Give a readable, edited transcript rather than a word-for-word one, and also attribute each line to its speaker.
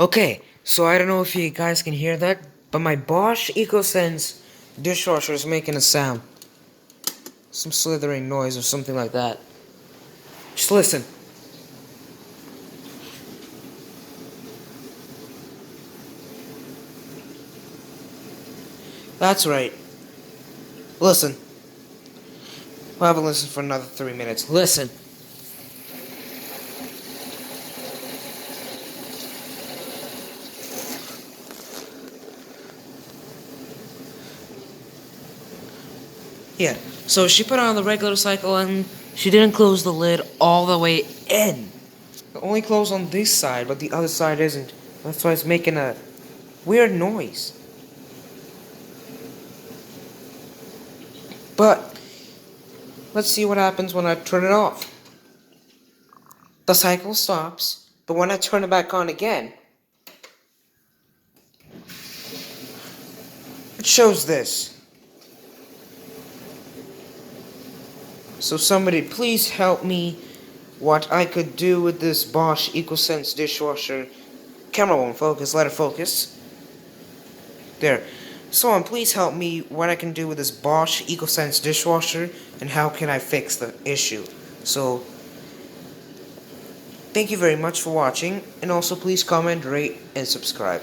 Speaker 1: Okay, so I don't know if you guys can hear that, but my Bosch Ecosense dishwasher is making a sound. Some slithering noise or something like that. Just listen. That's right. Listen. We'll have a listen for another 3 minutes. Listen. Yeah, so she put on the regular cycle and she didn't close the lid all the way in. It only closed on this side, but the other side isn't. That's why it's making a weird noise. But let's see what happens when I turn it off. The cycle stops, but when I turn it back on again, it shows this. So somebody please help me what I could do with this Bosch Ecosense dishwasher. Camera won't focus, let it focus. There. Someone please help me what I can do with this Bosch Ecosense dishwasher and how can I fix the issue. So, thank you very much for watching, and also please comment, rate, and subscribe.